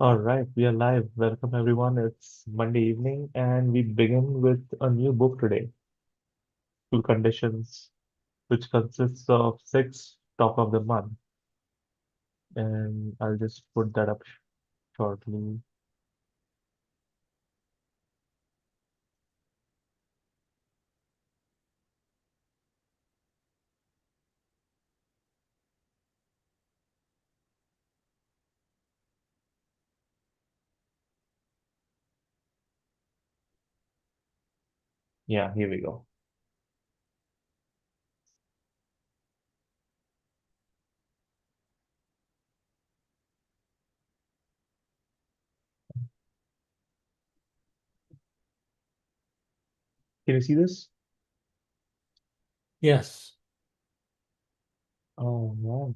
All right, we are live. Welcome everyone. It's Monday evening and we begin with a new book today, School Conditions, which consists of six talk of the month. And I'll just put that up shortly. Yeah, here we go. Can you see this? Yes, Oh, right.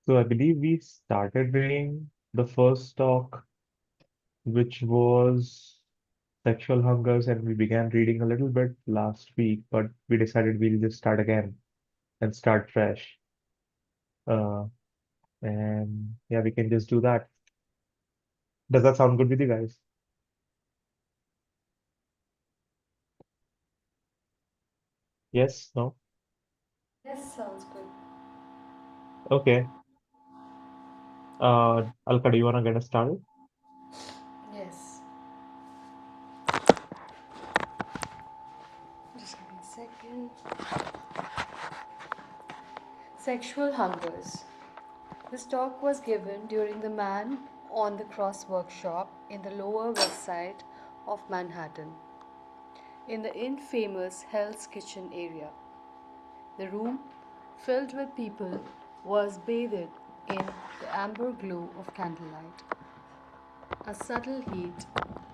So I believe we started reading the first talk, which was sexual hungers, and we began reading a little bit last week, but we decided we'll just start again and start fresh. Uh, and yeah, we can just do that. Does that sound good with you guys? Yes? No? Yes, sounds good. Okay. Alka, do you want to get us started? Yes. Just give me a second. Sexual hungers. This talk was given during the Man on the Cross workshop in the Lower West Side of Manhattan, in the infamous Hell's Kitchen area. The room, filled with people, was bathed in the amber glow of candlelight. A subtle heat,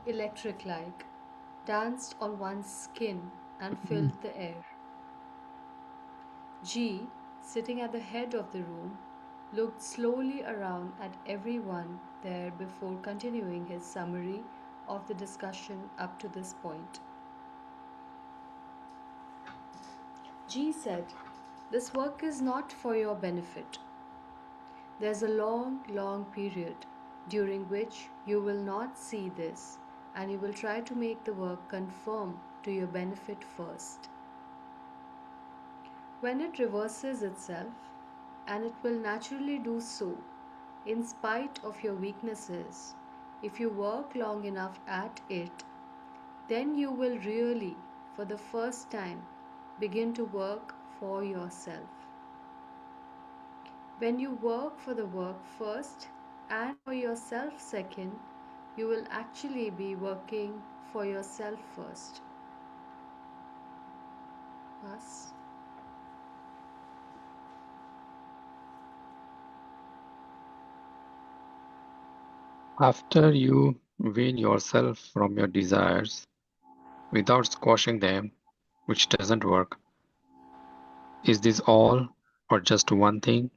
electric like, danced on one's skin and Mm. filled the air. G, sitting at the head of the room, looked slowly around at everyone there before continuing his summary of the discussion up to this point. G said, "This work is not for your benefit. There's a long, long period during which you will not see this, and you will try to make the work conform to your benefit first. When it reverses itself, and it will naturally do so, in spite of your weaknesses, if you work long enough at it, then you will really, for the first time, begin to work for yourself. When you work for the work first and for yourself second, you will actually be working for yourself first. Thus, after you wean yourself from your desires without squashing them, which doesn't work, is this all or just one thing?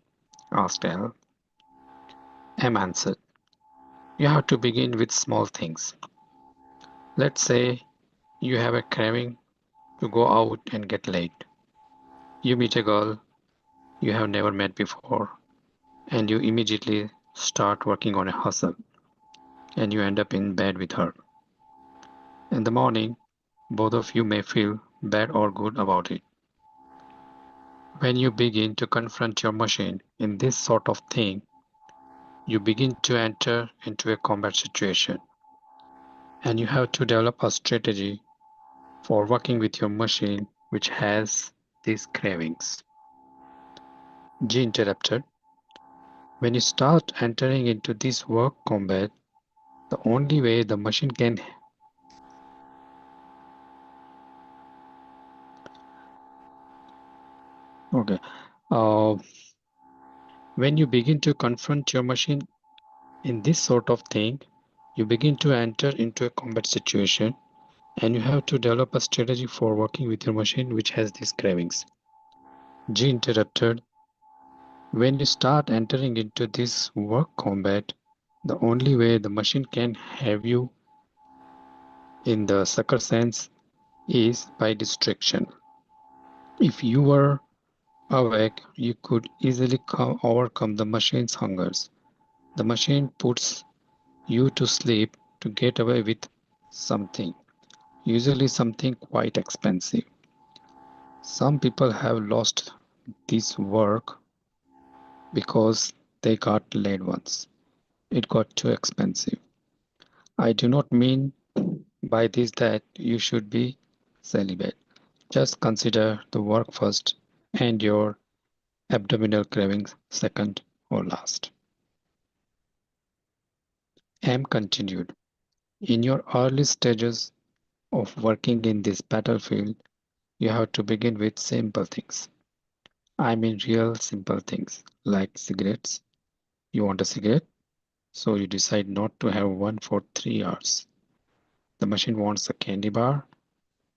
Asked L. M answered, you have to begin with small things. Let's say you have a craving to go out and get late. You meet a girl you have never met before, and you immediately start working on a hustle, and you end up in bed with her. In the morning, both of you may feel bad or good about it. When you begin to confront your machine in this sort of thing, you begin to enter into a combat situation, and you have to develop a strategy for working with your machine which has these cravings. G interrupted. When you start entering into this work combat, the only way the machine can okay uh, when you begin to confront your machine in this sort of thing, you begin to enter into a combat situation, and you have to develop a strategy for working with your machine which has these cravings. G interrupted. When you start entering into this work combat, the only way the machine can have you in the sucker sense is by distraction. If you were Awake, you could easily overcome the machine's hungers. The machine puts you to sleep to get away with something, usually something quite expensive. Some people have lost this work because they got laid once. It got too expensive. I do not mean by this that you should be celibate. Just consider the work first and your abdominal cravings second or last. M continued. In your early stages of working in this battlefield, you have to begin with simple things. I mean, real simple things like cigarettes. You want a cigarette, so you decide not to have one for 3 hours. The machine wants a candy bar,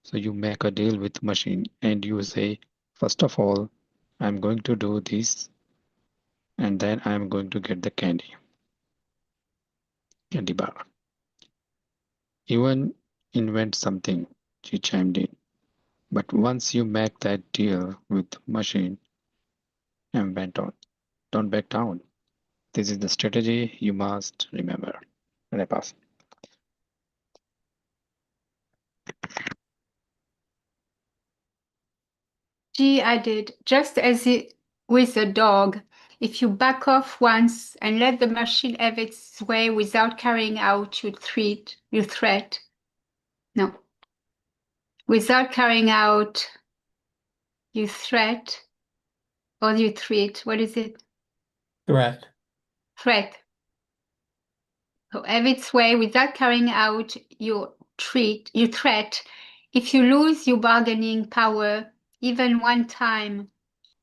so you make a deal with the machine and you say, first of all, I'm going to do this and then I'm going to get the candy bar. Even invent something, she chimed in. But once you make that deal with machine and went on, don't back down. This is the strategy you must remember. And I pass. G added, just as with the dog, if you back off once and let the machine have its way without carrying out no, without carrying out your threat or your threat, what is it? Threat. Threat. So have its way without carrying out your threat. If you lose your bargaining power even one time,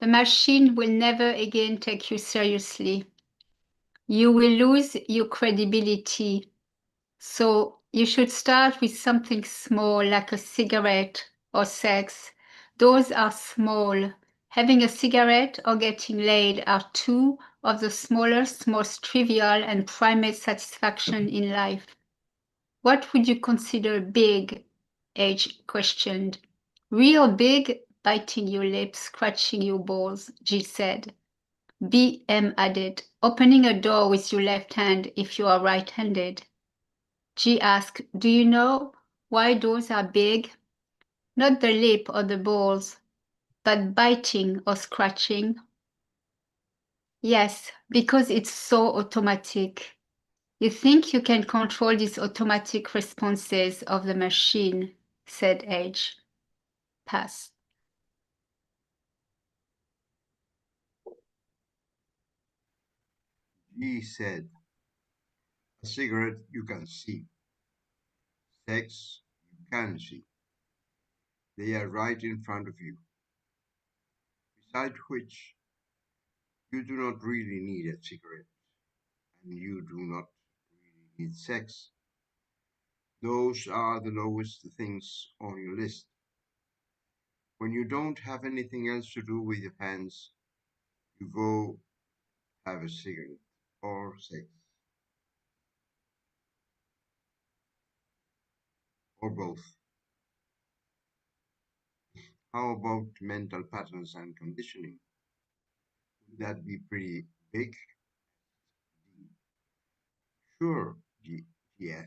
the machine will never again take you seriously. You will lose your credibility. So you should start with something small like a cigarette or sex. Those are small. Having a cigarette or getting laid are two of the smallest, most trivial and primate satisfaction in life. What would you consider big? H questioned. Real big, biting your lips, scratching your balls, G said. B.M. added, opening a door with your left hand if you are right-handed. G asked, do you know why doors are big? Not the lip or the balls, but biting or scratching. Yes, because it's so automatic. You think you can control these automatic responses of the machine, said H. Pass. He said, a cigarette you can see, sex you can see. They are right in front of you. Besides which, you do not really need a cigarette, and you do not really need sex. Those are the lowest things on your list. When you don't have anything else to do with your hands, you go have a cigarette or sex or both. How about mental patterns and conditioning? Would that be pretty big? Sure, yes.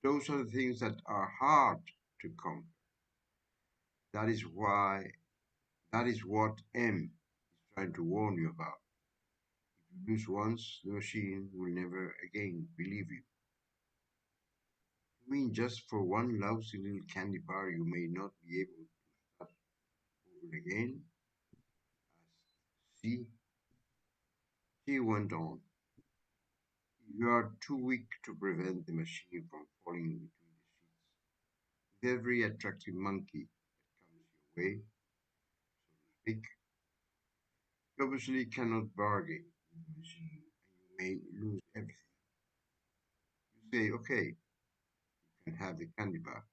Those are the things that are hard to conquer. That is why, that is what M is trying to warn you about. If you lose once, the machine will never again believe you. You mean just for one lousy little candy bar you may not be able to start over again? See, she went on. You are too weak to prevent the machine from falling between the sheets. With every attractive monkey that comes your way, so to speak, you obviously cannot bargain with the machine and you may lose everything. You say, okay, you can have the candy bar.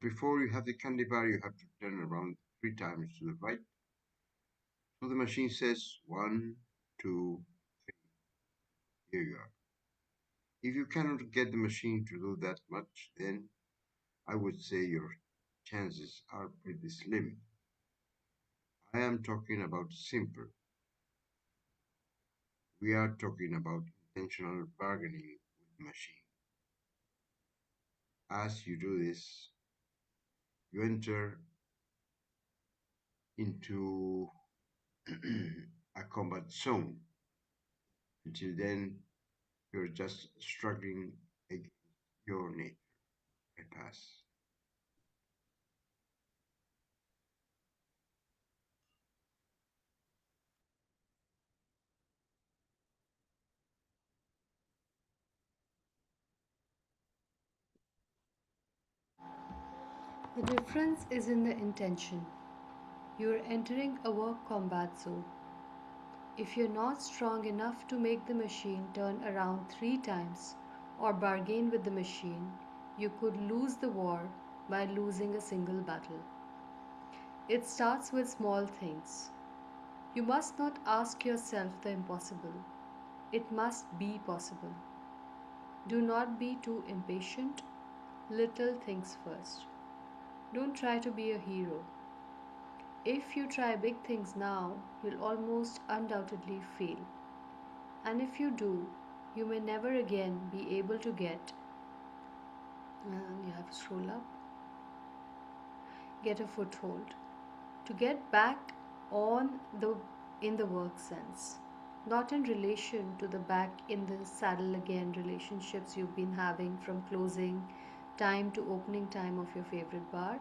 But before you have the candy bar, you have to turn around 3 times to the right. So the machine says, one, two, here you are. If you cannot get the machine to do that much, then I would say your chances are pretty slim. I am talking about simple. We are talking about intentional bargaining with the machine. As you do this, you enter into a combat zone. Until then, you're just struggling against your nature. I pass. The difference is in the intention. You're entering a work combat zone. If you're not strong enough to make the machine turn around 3 times or bargain with the machine, you could lose the war by losing a single battle. It starts with small things. You must not ask yourself the impossible. It must be possible. Do not be too impatient. Little things first. Don't try to be a hero. If you try big things now, you'll almost undoubtedly fail. And if you do, you may never again be able to and you have to scroll up, get a foothold. To get back on the in the work sense, not in relation to the back in the saddle again relationships you've been having from closing time to opening time of your favorite bar.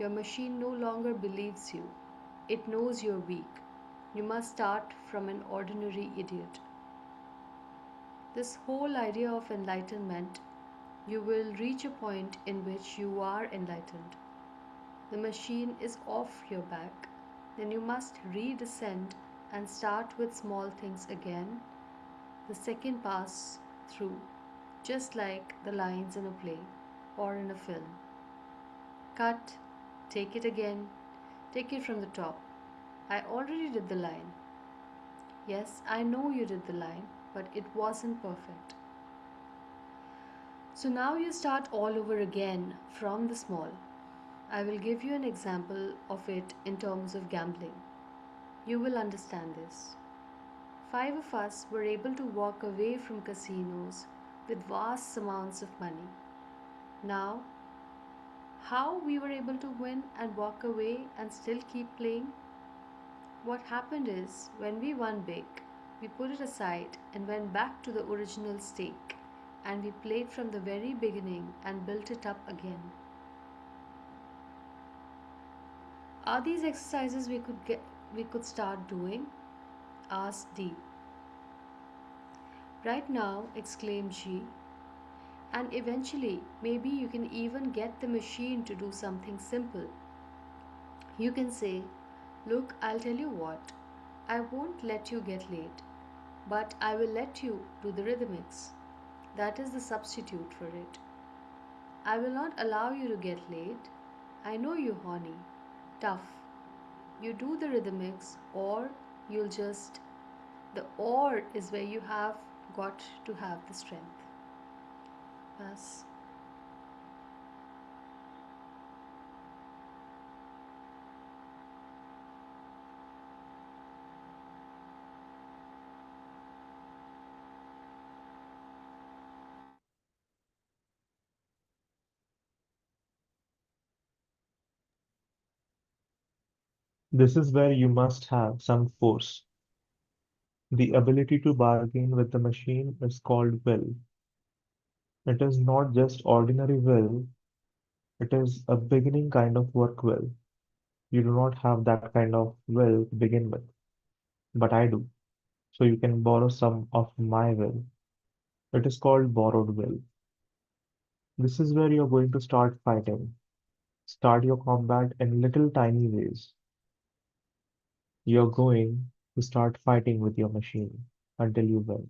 Your machine no longer believes you. It knows you're weak. You must start from an ordinary idiot. This whole idea of enlightenment, you will reach a point in which you are enlightened. The machine is off your back. Then you must redescend and start with small things again, the second pass through, just like the lines in a play or in a film. Cut, take it again, take it from the top. I already did the line. Yes, I know you did the line, but it wasn't perfect. So now you start all over again from the small. I will give you an example of it in terms of gambling. You will understand this. 5 of us were able to walk away from casinos with vast amounts of money. Now, how we were able to win and walk away and still keep playing? What happened is, when we won big, we put it aside and went back to the original stake, and we played from the very beginning and built it up again. Are these exercises we could start doing? Asked D. Right now, exclaimed G. And eventually, maybe you can even get the machine to do something simple. You can say, look, I'll tell you what, I won't let you get late, but I will let you do the rhythmics. That is the substitute for it. I will not allow you to get late. I know you, honey. Tough. You do the rhythmics, or you'll just. The or is where you have got to have the strength. Pass. This is where you must have some force. The ability to bargain with the machine is called will. It is not just ordinary will, it is a beginning kind of work will. You do not have that kind of will to begin with, but I do. So you can borrow some of my will. It is called borrowed will. This is where you're going to start fighting. Start your combat in little tiny ways. You're going to start fighting with your machine until you win.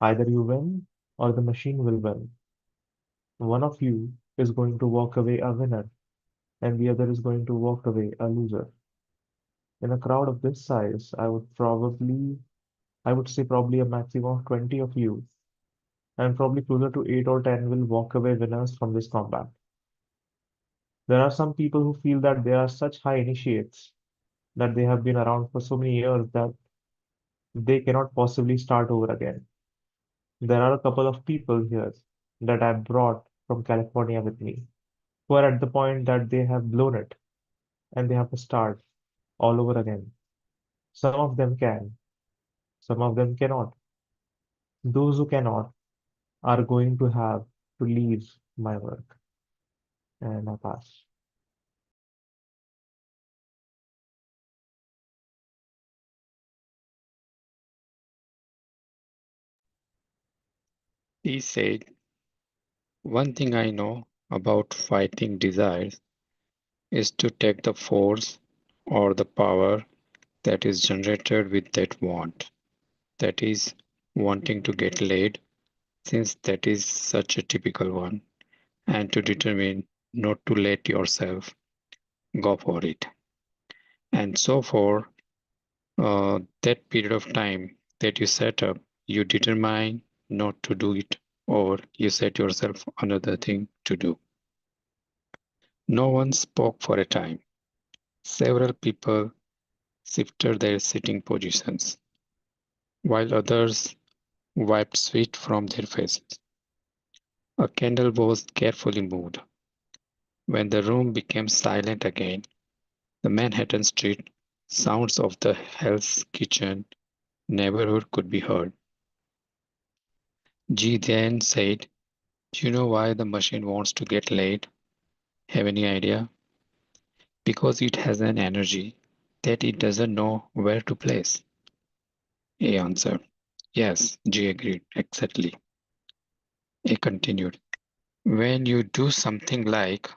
Either you win or the machine will win. One of you is going to walk away a winner, and the other is going to walk away a loser. In a crowd of this size, I would say probably a maximum of 20 of you, and probably closer to 8 or 10 will walk away winners from this combat. There are some people who feel that they are such high initiates that they have been around for so many years that they cannot possibly start over again. There are a couple of people here that I brought from California with me who are at the point that they have blown it and they have to start all over again. Some of them can, some of them cannot. Those who cannot are going to have to leave my work. And I pass. He said, one thing I know about fighting desires is to take the force or the power that is generated with that want, that is, wanting to get laid, since that is such a typical one, and to determine not to let yourself go for it. And so, for that period of time that you set up, you determine not to do it, or you set yourself another thing to do. No one spoke for a time. Several people shifted their sitting positions, while others wiped sweat from their faces. A candle was carefully moved. When the room became silent again, the Manhattan Street sounds of the Hell's Kitchen neighborhood could be heard. G then said, do you know why the machine wants to get laid? Have any idea? Because it has an energy that it doesn't know where to place. A answered. Yes, G agreed. Exactly. A continued. When you do something like,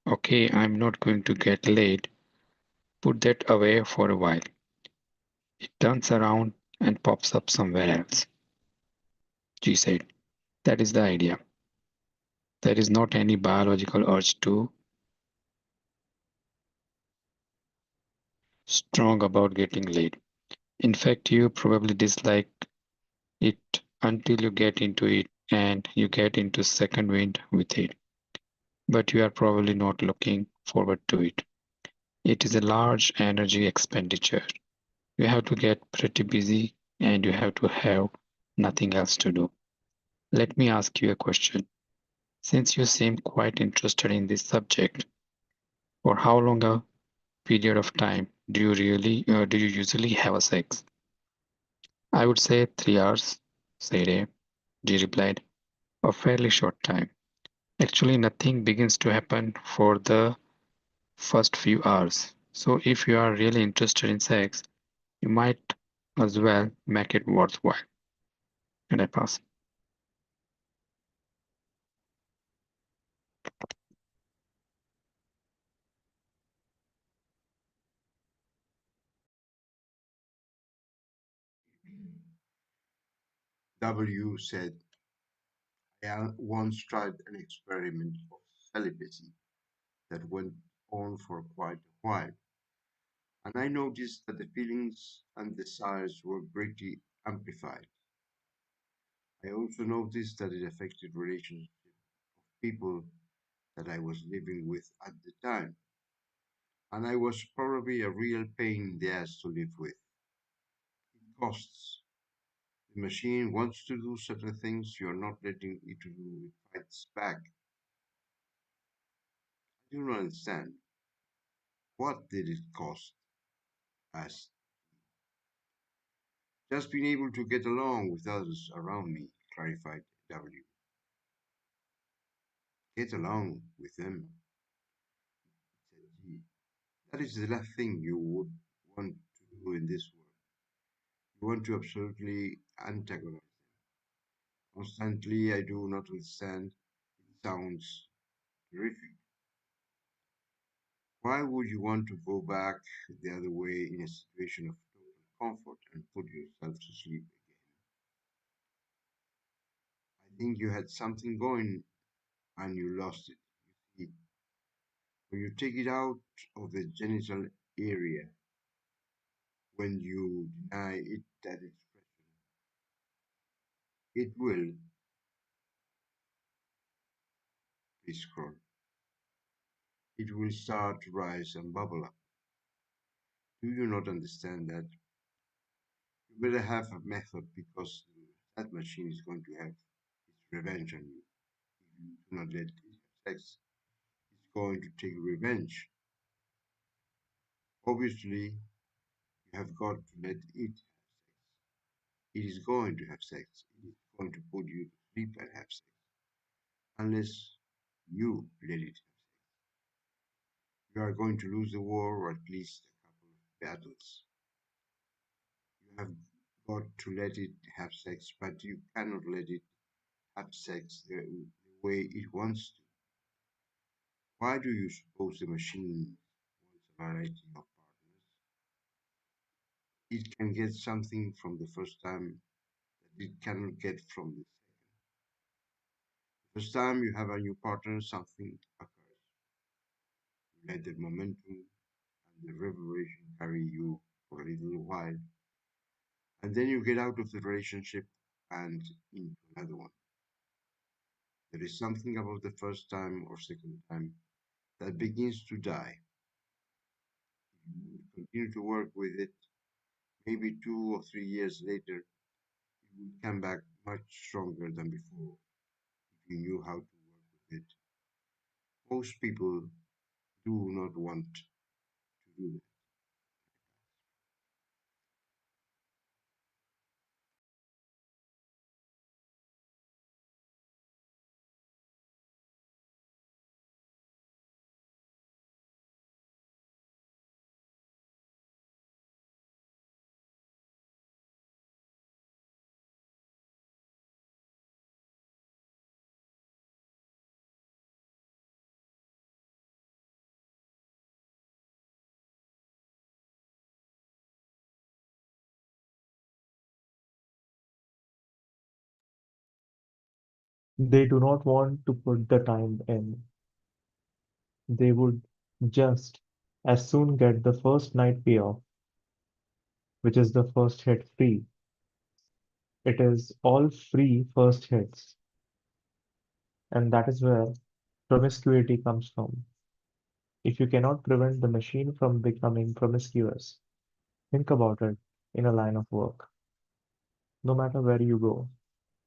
okay, I'm not going to get laid, put that away for a while. It turns around and pops up somewhere else. G said, that is the idea. There is not any biological urge to strong about getting laid. In fact, you probably dislike it until you get into it and you get into second wind with it. But you are probably not looking forward to it. It is a large energy expenditure. You have to get pretty busy and you have to have nothing else to do. Let me ask you a question. Since you seem quite interested in this subject, for how long a period of time do you usually have a sex? I would say 3 hours, said A. G replied. A fairly short time. Actually, nothing begins to happen for the first few hours. So if you are really interested in sex, you might as well make it worthwhile. And I pass. W said, I once tried an experiment of celibacy that went on for quite a while, and I noticed that the feelings and desires were greatly amplified. I also noticed that it affected relationships of people that I was living with at the time, and I was probably a real pain in the ass to live with. It costs. The machine wants to do certain things you're not letting it to do. It fights back. I don't understand. What did it cost? Asked. Just being able to get along with others around me, clarified W. Get along with them, said G. That is the last thing you would want to do in this world. You want to absolutely antagonize them. Constantly, I do not understand. It sounds terrific. Why would you want to go back the other way in a situation of total comfort and put yourself to sleep again? I think you had something going and you lost it. You see, when you take it out of the genital area, when you deny it that expression, it will, please scroll, it will start to rise and bubble up. Do you not understand that? You better have a method because that machine is going to have its revenge on you. If you do not let it have sex, it's going to take revenge. Obviously, you have got to let it have sex. It is going to have sex. It is going to put you to sleep and have sex. Unless you let it have sex. You are going to lose the war or at least a couple of battles. You have got to let it have sex, but you cannot let it have sex the way it wants to. Why do you suppose the machine wants a variety of partners? It can get something from the first time that it cannot get from the second. The first time you have a new partner, something occurs. You let the momentum and the revelation carry you for a little while, and then you get out of the relationship and into another one. There is something about the first time or second time that begins to die. If you would continue to work with it, maybe 2 or 3 years later, it would come back much stronger than before if you knew how to work with it. Most people do not want to do that. They do not want to put the time in. They would just as soon get the first night payoff, which is the first hit free. It is all free first hits, and that is where promiscuity comes from. If you cannot prevent the machine from becoming promiscuous, think about it in a line of work. No matter where you go,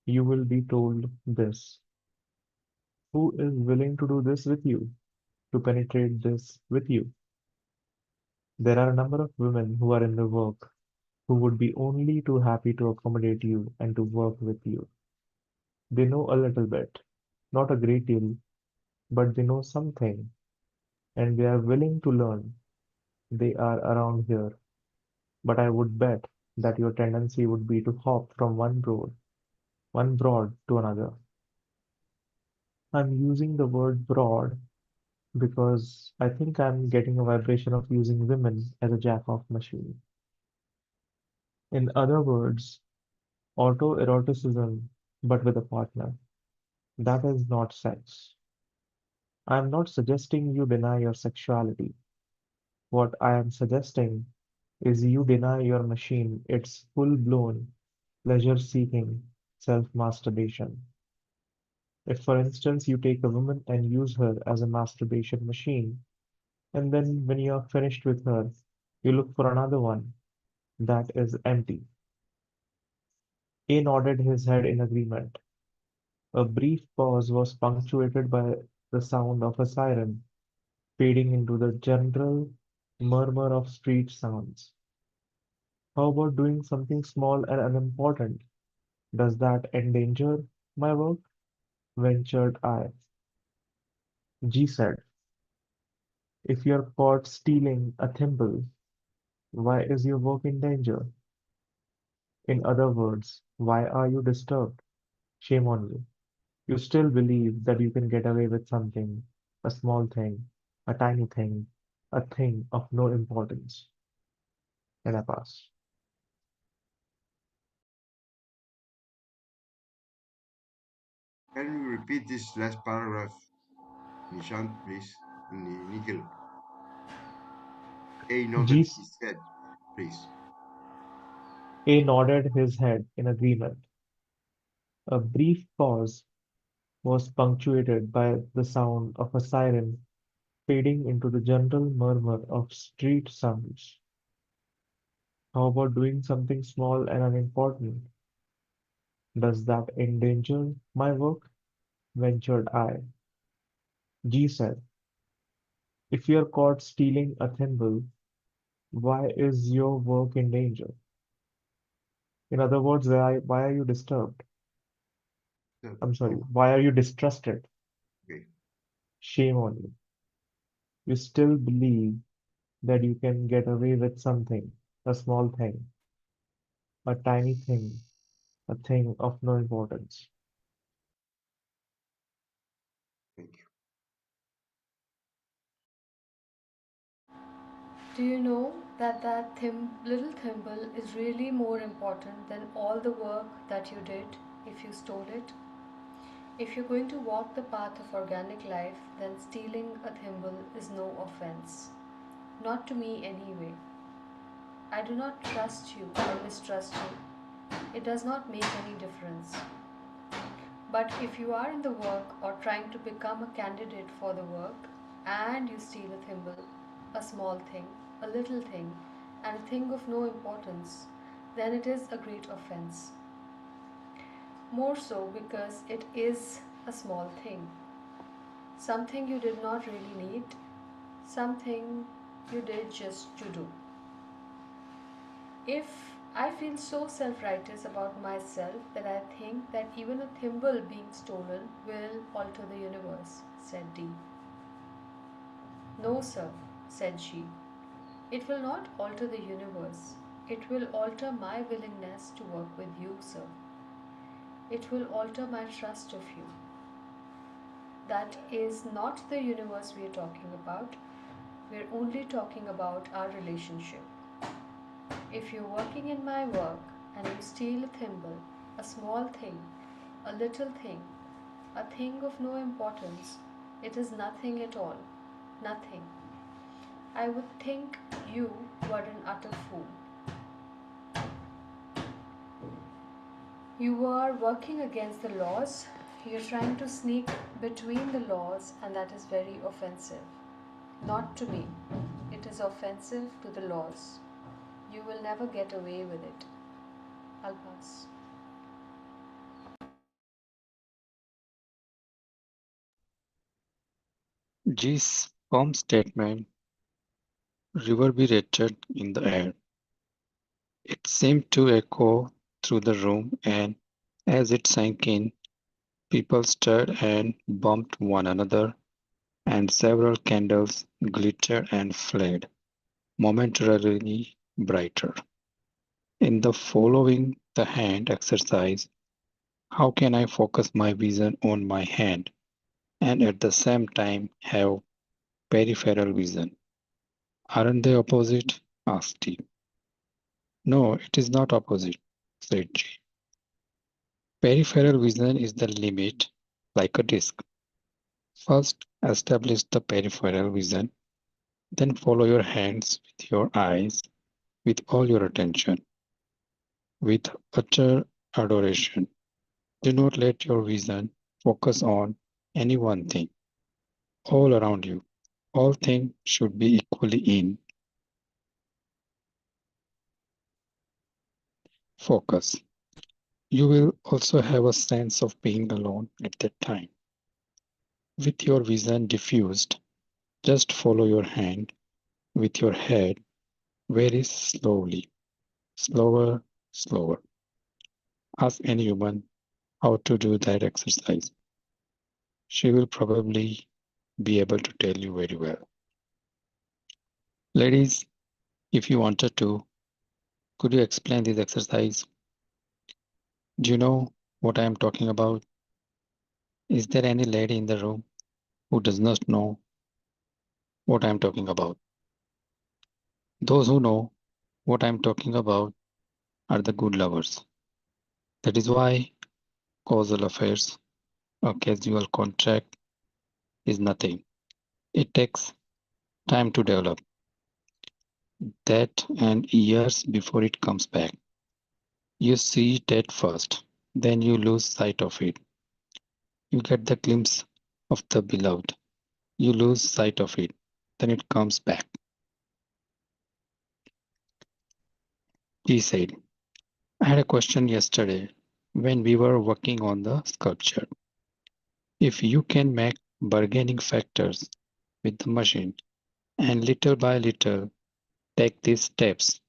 you will be told this. Who is willing to do this with you? To penetrate this with you? There are a number of women who are in the work who would be only too happy to accommodate you and to work with you. They know a little bit, not a great deal, but they know something, and they are willing to learn. They are around here, but I would bet that your tendency would be to hop from one broad to another. I'm using the word broad because I think I'm getting a vibration of using women as a jack-off machine. In other words, autoeroticism, but with a partner. That is not sex. I am not suggesting you deny your sexuality. What I am suggesting is you deny your machine its full-blown pleasure-seeking self-masturbation. If, for instance, you take a woman and use her as a masturbation machine, and then when you are finished with her, you look for another one that is empty. A nodded his head in agreement. A brief pause was punctuated by the sound of a siren fading into the general murmur of street sounds. How about doing something small and unimportant? Does that endanger my work? Ventured I. G said, if you're caught stealing a thimble, why is your work in danger? In other words, why are you disturbed? Shame on you. You still believe that you can get away with something, a small thing, a tiny thing, a thing of no importance. And I pass. Can you repeat this last paragraph, Nishant, please? Nikhil. A G. nodded his head, please. A nodded his head in agreement. A brief pause was punctuated by the sound of a siren fading into the general murmur of street sounds. How about doing something small and unimportant? Does that endanger my work? Ventured I. G said, if you're caught stealing a thimble, why is your work in danger? In other words, why are you disturbed? So, I'm sorry, oh, why are you distrusted? okay. Shame on you. You still believe that you can get away with something, a small thing, a tiny thing, a thing of no importance. Thank you. Do you know that little thimble is really more important than all the work that you did if you stole it? If you're going to walk the path of organic life, then stealing a thimble is no offense. Not to me, anyway. I do not trust you or mistrust you. It does not make any difference. But if you are in the work or trying to become a candidate for the work and you steal a thimble, a small thing, a little thing, and a thing of no importance, then it is a great offense. More so because it is a small thing, something you did not really need, something you did just to do. If I feel so self righteous about myself that I think that even a thimble being stolen will alter the universe, said D. No, sir, said she. It will not alter the universe. It will alter my willingness to work with you, sir. It will alter my trust of you. That is not the universe we are talking about. We are only talking about our relationship. If you're working in my work and you steal a thimble, a small thing, a little thing, a thing of no importance, it is nothing at all. Nothing. I would think you were an utter fool. You are working against the laws. You're trying to sneak between the laws, and that is very offensive. Not to me. It is offensive to the laws. You will never get away with it. I'll pass. G's firm statement reverberated in the air. It seemed to echo through the room, and as it sank in, people stirred and bumped one another, and several candles glittered and flared, momentarily brighter. In the following the hand exercise, how can I focus my vision on my hand and at the same time have peripheral vision? Aren't they opposite? Asked T. No, it is not opposite, said G. Peripheral vision is the limit, like a disk. First, establish the peripheral vision, then follow your hands with your eyes, with all your attention, with utter adoration. Do not let your vision focus on any one thing. All around you, all things should be equally in focus. You will also have a sense of being alone at that time. With your vision diffused, just follow your hand with your head very slowly, slower, slower. Ask any woman how to do that exercise. She will probably be able to tell you very well. Ladies, if you wanted to, could you explain this exercise? Do you know what I am talking about? Is there any lady in the room who does not know what I am talking about? Those who know what I am talking about are the good lovers. That is why causal affairs, a casual contract, is nothing. It takes time to develop that and years before it comes back. You see it at first, then you lose sight of it. You get the glimpse of the beloved, you lose sight of it, then it comes back. He said, I had a question yesterday when we were working on the sculpture. If you can make bargaining factors with the machine and little by little take these steps,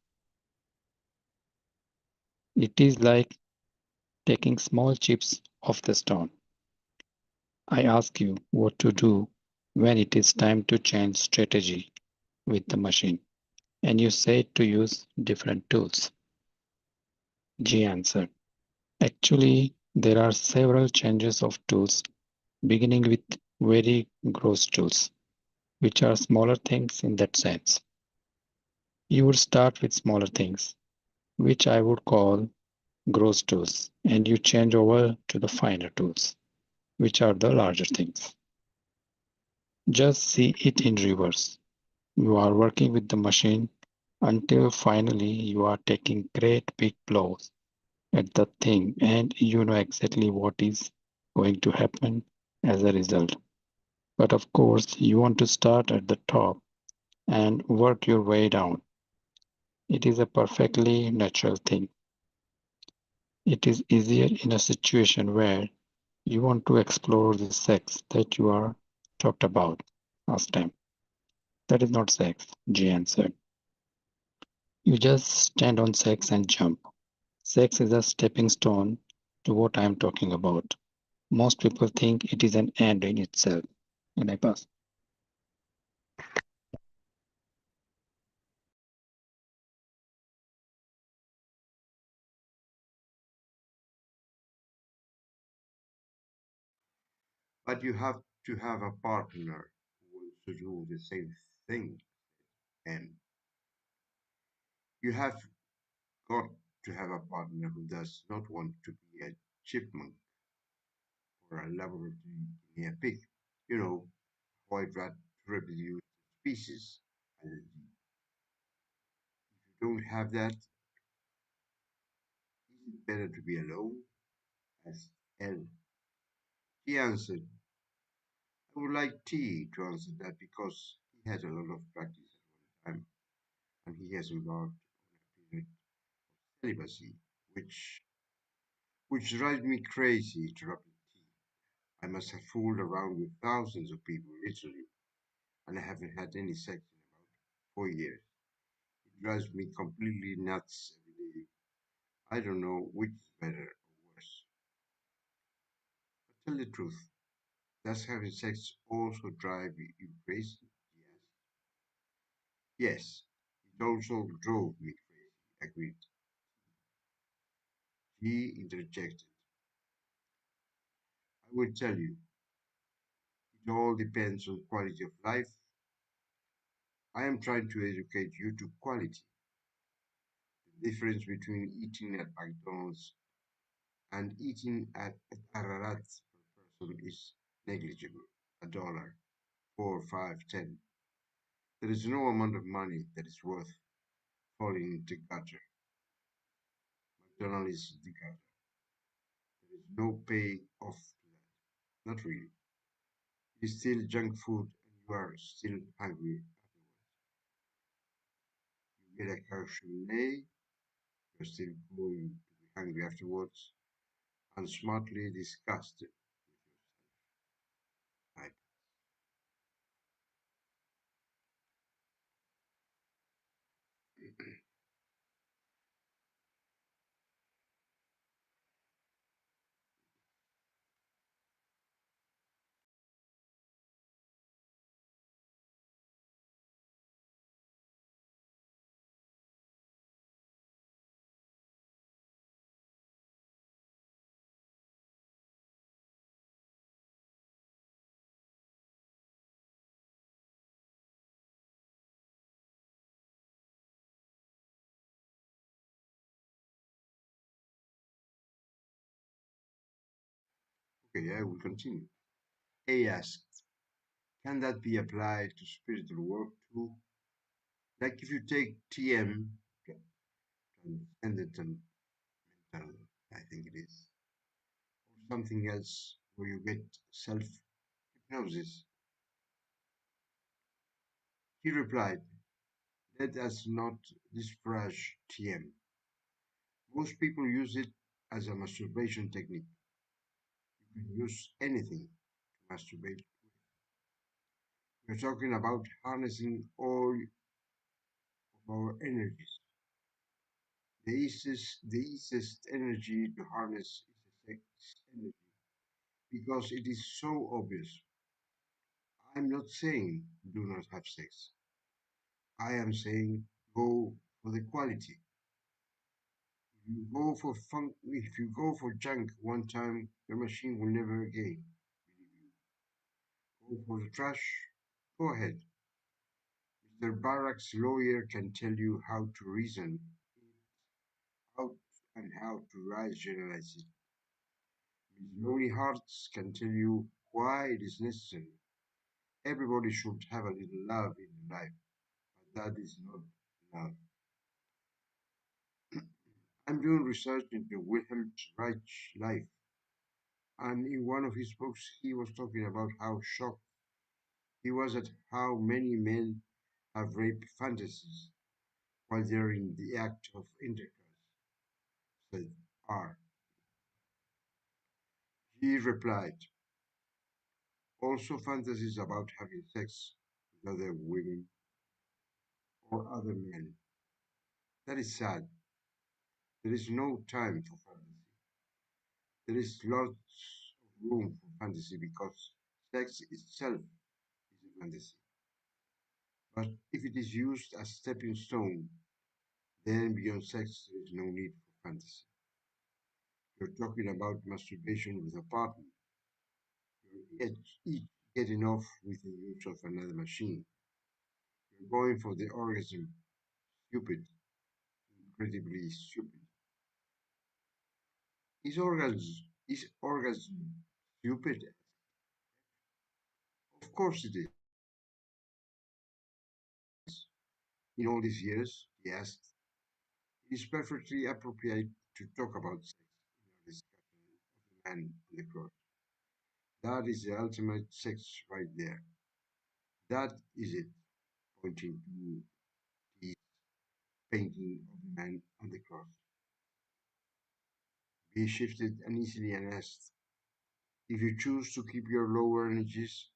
it is like taking small chips off the stone. I ask you what to do when it is time to change strategy with the machine and you say to use different tools. G answered, actually, there are several changes of tools beginning with very gross tools, which are smaller things in that sense. You would start with smaller things, which I would call gross tools, and you change over to the finer tools, which are the larger things. Just see it in reverse. You are working with the machine until finally you are taking great big blows at the thing and you know exactly what is going to happen as a result. But of course, you want to start at the top and work your way down. It is a perfectly natural thing. It is easier in a situation where you want to explore the sex that you are talked about last time. That is not sex, G answered. You just stand on sex and jump. Sex is a stepping stone to what I am talking about. Most people think it is an end in itself. And I pass. But you have to have a partner who wants to do the same thing. And you have got to have a partner who does not want to be a chipmunk or a laboratory guinea pig. You know, avoid rat to reproduce species. And if you don't have that, is it better to be alone? Asked L. He answered, I would like T to answer that because he had a lot of practice at one time and he has embarked on a period of celibacy, which drives me crazy, interrupted T. I must have fooled around with thousands of people, literally, and I haven't had any sex in about 4 years. It drives me completely nuts every day. I don't know which is better or worse. But tell the truth, does having sex also drive you crazy? Yes, it also drove me crazy, agreed. He interjected, I will tell you, it all depends on quality of life. I am trying to educate you to quality. The difference between eating at McDonald's and eating at Ararat's per person is negligible. $1, 4, 5, 10. There is no amount of money that is worth falling into gutter. McDonald's is the gutter. There is no pay off to that. Not really. It is still junk food and you are still hungry afterwards. You get a cautionary, you're still going to be hungry afterwards and smartly disgusted with yourself. Okay, I will continue. A asked, can that be applied to spiritual work too? Like if you take TM, transcendental mental, I think it is, or something else where you get self hypnosis. He replied, let us not disparage TM. Most people use it as a masturbation technique. You can use anything to masturbate. We're talking about harnessing all of our energies. The easiest energy to harness is the sex energy because it is so obvious. I'm not saying do not have sex. I am saying go for the quality. If you go for junk one time, your machine will never again believe you. Go for the trash. Go ahead. Mr. Barak's lawyer can tell you how to reason it out and how to rise generalize it. Ms. Lonely Hearts can tell you why it is necessary. Everybody should have a little love in their life, but that is not love. I'm doing research into Wilhelm Reich's life, and in one of his books, he was talking about how shocked he was at how many men have rape fantasies while they're in the act of intercourse. Said R. He replied, also fantasies about having sex with other women or other men. That is sad. There is no time for fantasy. There is lots of room for fantasy because sex itself is a fantasy. But if it is used as stepping stone, then beyond sex there is no need for fantasy. You're talking about masturbation with a partner. You're each getting off with the use of another machine. You're going for the orgasm. Stupid. Incredibly stupid. Is orgasm stupid? Of course it is. In all these years, he asked, it is perfectly appropriate to talk about sex in our discussion of the man on the cross. That is the ultimate sex right there. That is it, pointing to the painting of the man on the cross. He shifted uneasily and asked, if you choose to keep your lower energies,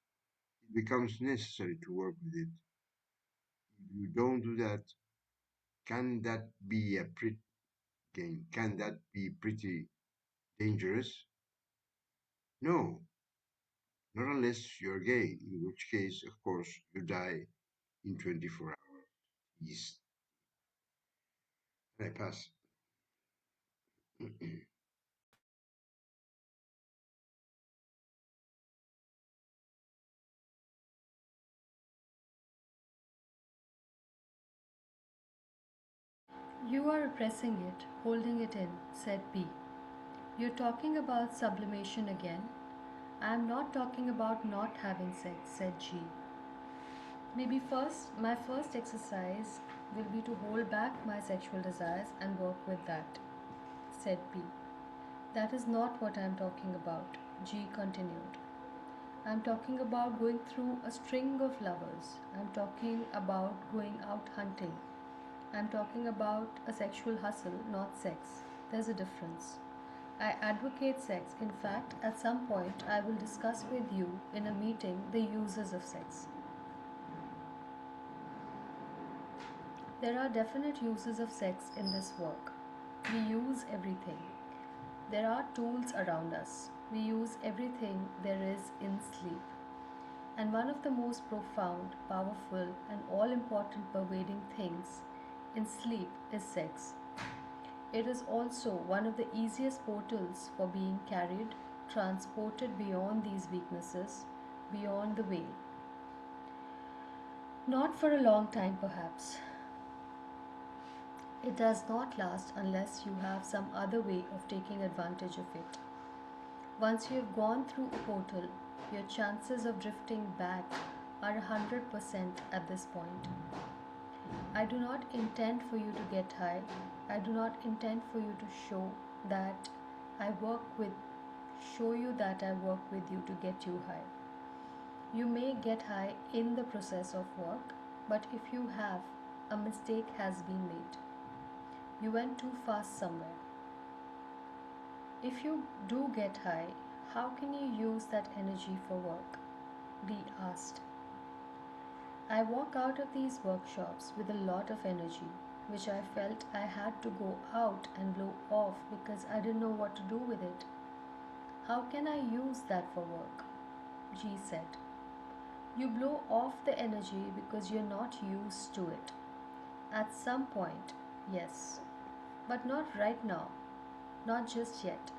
it becomes necessary to work with it. If you don't do that, can that be a pretty game? Can that be pretty dangerous? No, not unless you're gay, in which case, of course, you die in 24 hours. Yes. And I pass. You are repressing it, holding it in, said B. You're talking about sublimation again. I am not talking about not having sex, said G. Maybe my first exercise will be to hold back my sexual desires and work with that, said B. That is not what I am talking about, G continued. I am talking about going through a string of lovers. I am talking about going out hunting. I am talking about a sexual hustle, not sex. There's a difference. I advocate sex. In fact, at some point, I will discuss with you in a meeting the uses of sex. There are definite uses of sex in this work. We use everything. There are tools around us. We use everything there is in sleep. And one of the most profound, powerful, and all important pervading things in sleep is sex. It is also one of the easiest portals for being carried, transported beyond these weaknesses, beyond the veil. Not for a long time, perhaps. It does not last unless you have some other way of taking advantage of it. Once you have gone through a portal, your chances of drifting back are 100% at this point. I do not intend for you to get high. I do not intend for you to show that I work with you to get you high. You may get high in the process of work, but if you have, a mistake has been made. You went too fast somewhere. If you do get high, how can you use that energy for work? Dee asked. I walk out of these workshops with a lot of energy, which I felt I had to go out and blow off because I didn't know what to do with it. How can I use that for work? G said. You blow off the energy because you're not used to it. At some point, yes, but not right now, not just yet.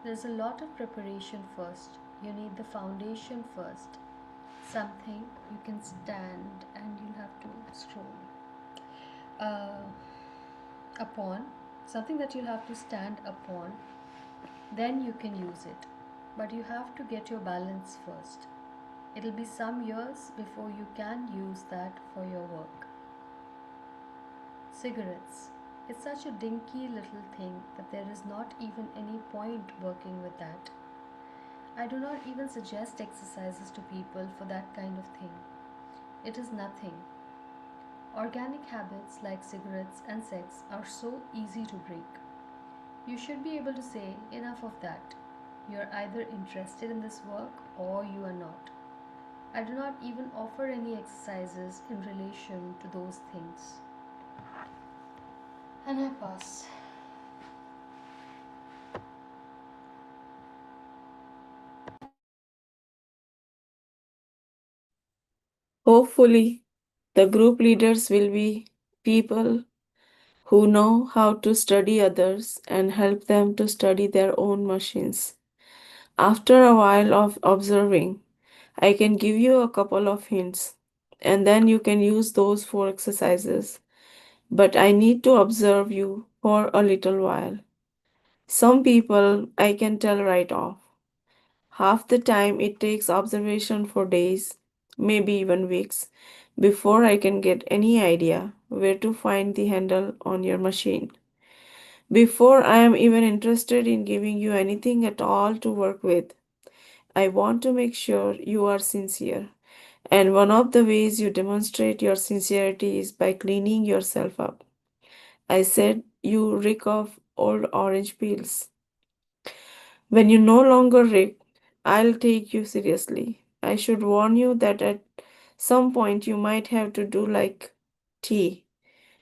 There's a lot of preparation first. You need the foundation first. Something you can stand and you'll have to scroll uh, upon. Something that you'll have to stand upon. Then you can use it. But you have to get your balance first. It'll be some years before you can use that for your work. Cigarettes. It's such a dinky little thing that there is not even any point working with that. I do not even suggest exercises to people for that kind of thing. It is nothing. Organic habits like cigarettes and sex are so easy to break. You should be able to say, enough of that. You are either interested in this work or you are not. I do not even offer any exercises in relation to those things. And I pass. Hopefully, the group leaders will be people who know how to study others and help them to study their own machines. After a while of observing, I can give you a couple of hints, and then you can use those for exercises. But I need to observe you for a little while. Some people I can tell right off. Half the time it takes observation for days, maybe even weeks, before I can get any idea where to find the handle on your machine. Before I am even interested in giving you anything at all to work with, I want to make sure you are sincere. And one of the ways you demonstrate your sincerity is by cleaning yourself up. I said you reek of old orange peels. When you no longer reek, I'll take you seriously. I should warn you that at some point you might have to do like tea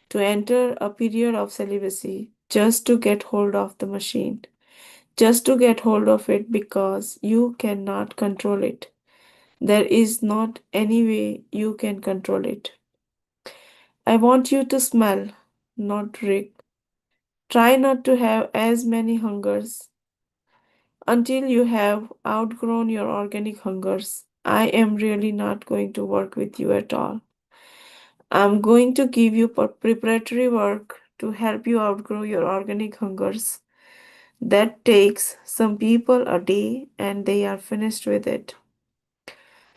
to enter a period of celibacy just to get hold of the machine. Just to get hold of it because you cannot control it. There is not any way you can control it. I want you to smell, not drink. Try not to have as many hungers until you have outgrown your organic hungers. I am really not going to work with you at all. I'm going to give you preparatory work to help you outgrow your organic hungers. That takes some people a day and they are finished with it.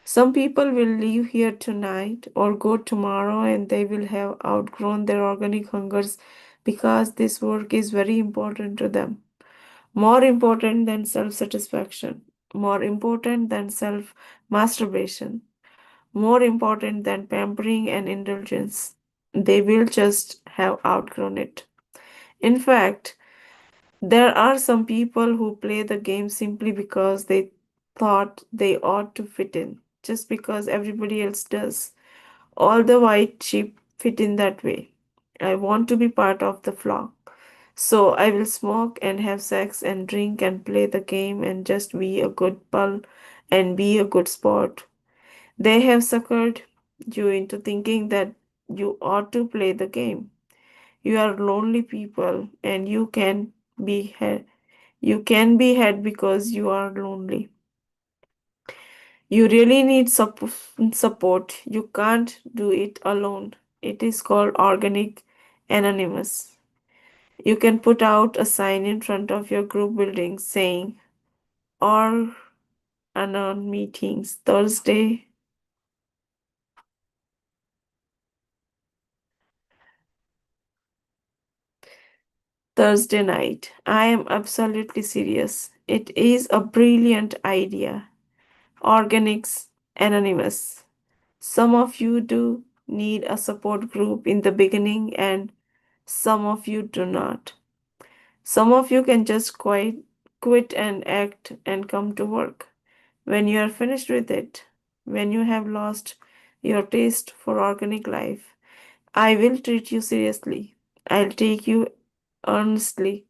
Some people will leave here tonight or go tomorrow and they will have outgrown their organic hungers because this work is very important to them. More important than self satisfaction, more important than self masturbation, more important than pampering and indulgence. They will just have outgrown it. In fact, there are some people who play the game simply because they thought they ought to fit in, just because everybody else does. All the white sheep fit in that way. I want to be part of the flock. So I will smoke and have sex and drink and play the game and just be a good pal and be a good sport. They have suckered you into thinking that you ought to play the game. You are lonely people and you can be had because you are lonely. You really need support. You can't do it alone. It is called organic anonymous. You can put out a sign in front of your group building saying, or anon meetings Thursday night. I am absolutely serious. It is a brilliant idea. Organics Anonymous. Some of you do need a support group in the beginning, and some of you do not. Some of you can just quit quit and act and come to work. When you are finished with it, when you have lost your taste for organic life, I will treat you seriously. I'll take you earnestly.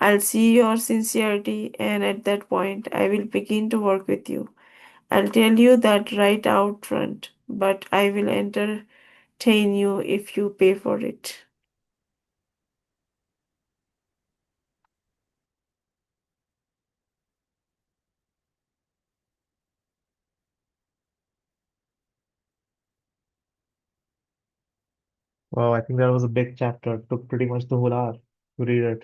I'll see your sincerity, and at that point, I will begin to work with you. I'll tell you that right out front, but I will entertain you if you pay for it. Wow, I think that was a big chapter. It took pretty much the whole hour to read it.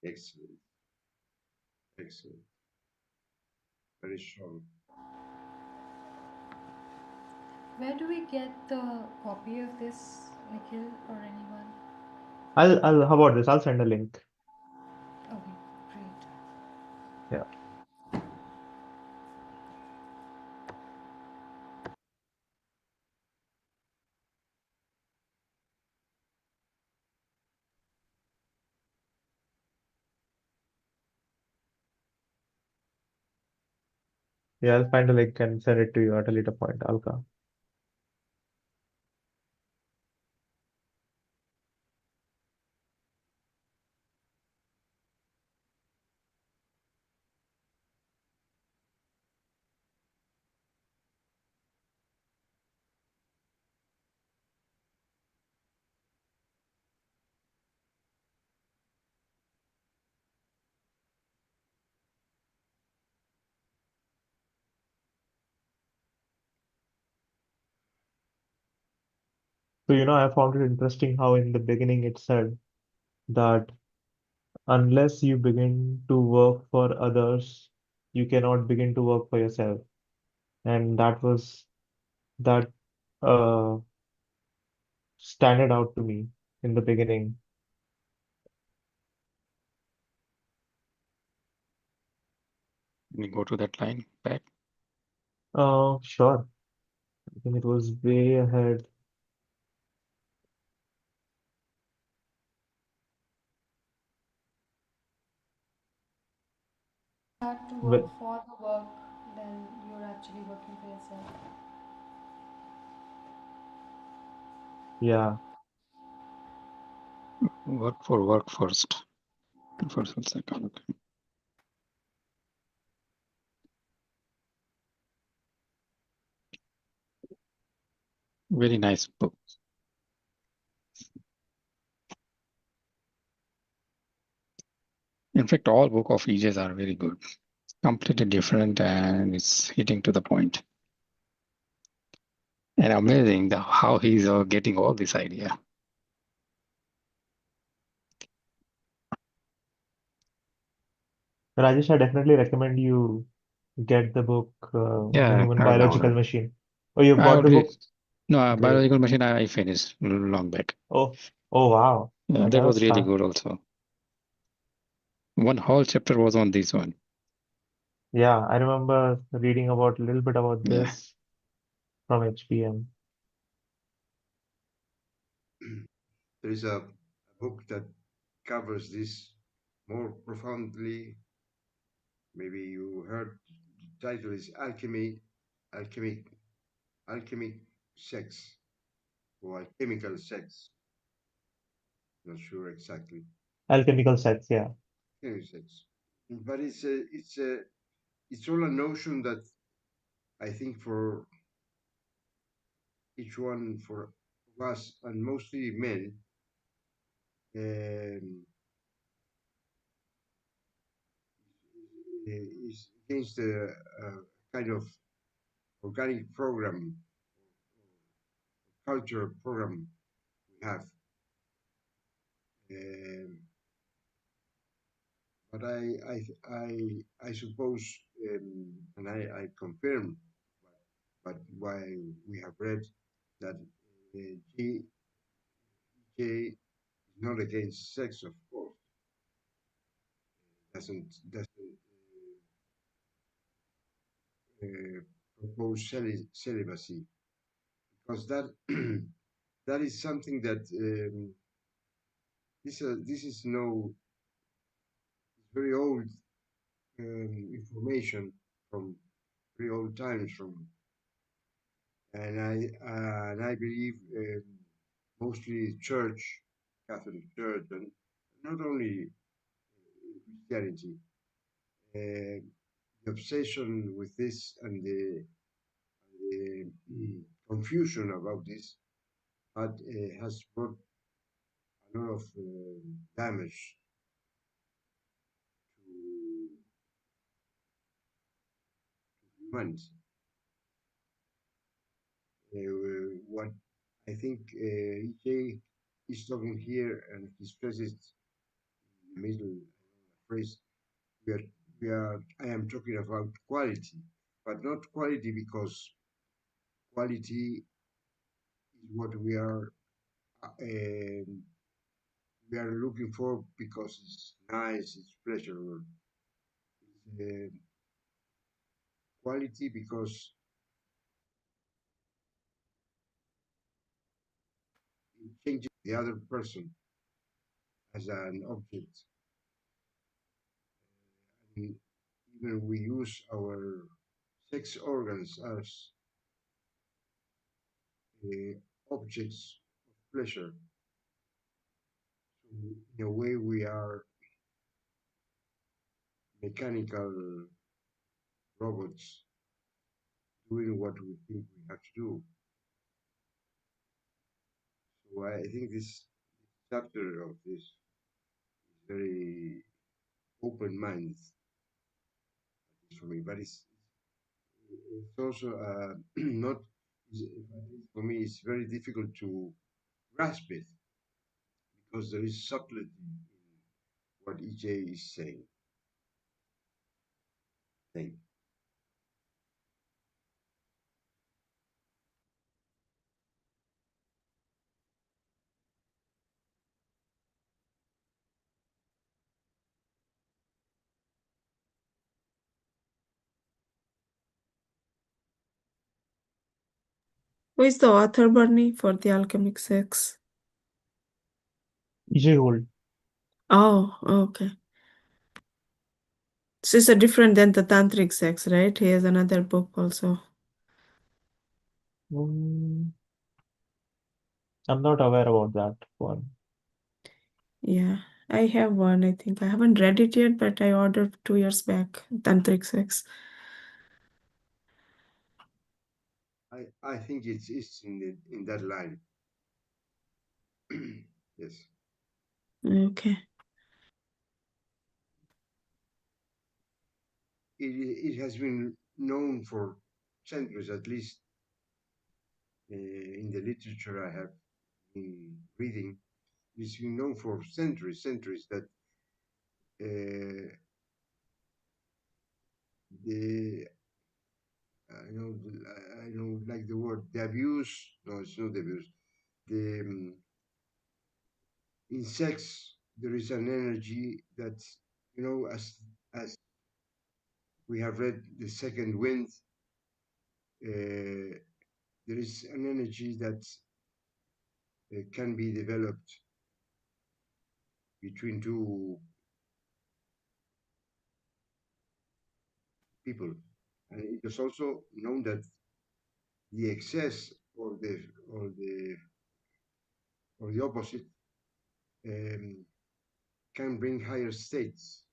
Excellent, excellent, very strong. Where do we get the copy of this, Nikhil or anyone? How about this? I'll send a link. Okay, great. Yeah. Yeah, I'll find a link and send it to you at a later point, Alka. So, I found it interesting how in the beginning it said that unless you begin to work for others, you cannot begin to work for yourself. And that uh standard out to me in the beginning. Can you go to that line back? Sure. I think it was way ahead. Start to work But for the work, then you're actually working for yourself. yeah, Work for work first. First and second. Okay. Very nice book. In fact, all book of Ages are very good. Completely different and it's hitting to the point. And amazing how he's getting all this idea. Rajesh, I definitely recommend you get the book, The Yeah, Human I'll Biological download. Machine. Oh, you've I got the already book? no Great. biological machine I finished long back. Oh, oh wow. Yeah, Yeah, that was that's really fast. good also. One whole chapter was on this one. Yeah, I remember reading about a little bit about Yeah. this from HPM. There is a book that covers this more profoundly. Maybe you heard the title is Alchemy, Alchemic Sex or Alchemical Sex. Not sure exactly. Alchemical Sets, yeah. Alchemical Sex, but it's all a notion that I think for each one for us and mostly men um, is against the kind of organic program, culture program we have. Um, but I suppose, and I confirm, but why we have read that G is not against sex, of course, doesn't propose celibacy because that that is something that this is no very old information from very old times from, and I believe mostly church, Catholic Church, and not only Christianity. The obsession with this and the confusion about this has brought a lot of damage to humanity. What I think EJ is talking here, and he stresses in the middle phrase, we are, I am talking about quality, but not quality because quality is what we are looking for because it's nice, it's pleasurable. It's quality because it changes the other person as an object. And even we use our sex organs as objects of pleasure. So in a way, we are mechanical robots doing what we think we have to do. So I think this chapter of this is very open-minded for me, but it's also not for me. It's very difficult to grasp it because there is subtlety in what EJ is saying. Thank you. Who is the author, Bernie, for the alchemic sex? EJ Gold. Oh, okay. So it's a different than the tantric sex, right? He has another book also. Mm, I'm not aware about that one. Yeah, I have one, I think. I haven't read it yet, but I ordered 2 years back, tantric sex. I think it's in that line. Yes. Okay. It has been known for centuries, at least in the literature I have been reading. It's been known for centuries that the I don't like the word the abuse. No, it's not the abuse. The in sex there is an energy that as we have read the second wind. There is an energy that can be developed between two people. And it is also known that the excess or the or the opposite um, can bring higher states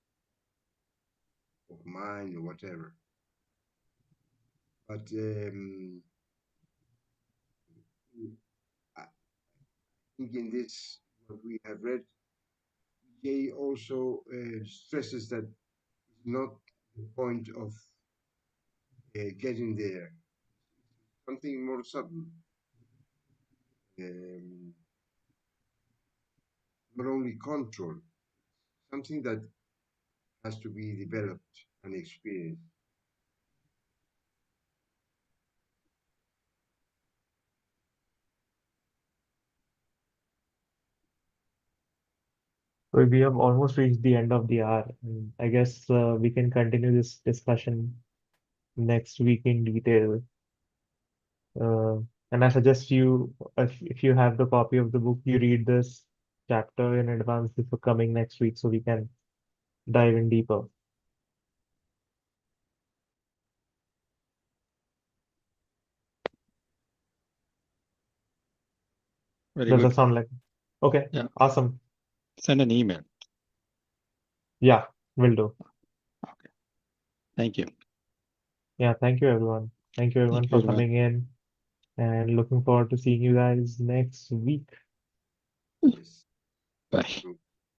of mind or whatever. But I think in this what we have read, Jay also stresses that it's not the point of getting there. Something more subtle. Um, Not only control, something that has to be developed and experienced. So we have almost reached the end of the hour. And I guess we can continue this discussion next week in detail. And I suggest you, if you have the copy of the book, you read this chapter in advance before coming next week so we can dive in deeper. Very Does good. that sound like? Okay, Yeah. awesome. Send an email. Yeah, will do. Okay. Thank you. Yeah, thank you everyone. Thank you everyone Thank you, for everyone. coming in and looking forward to seeing you guys next week. Yes. Bye. True.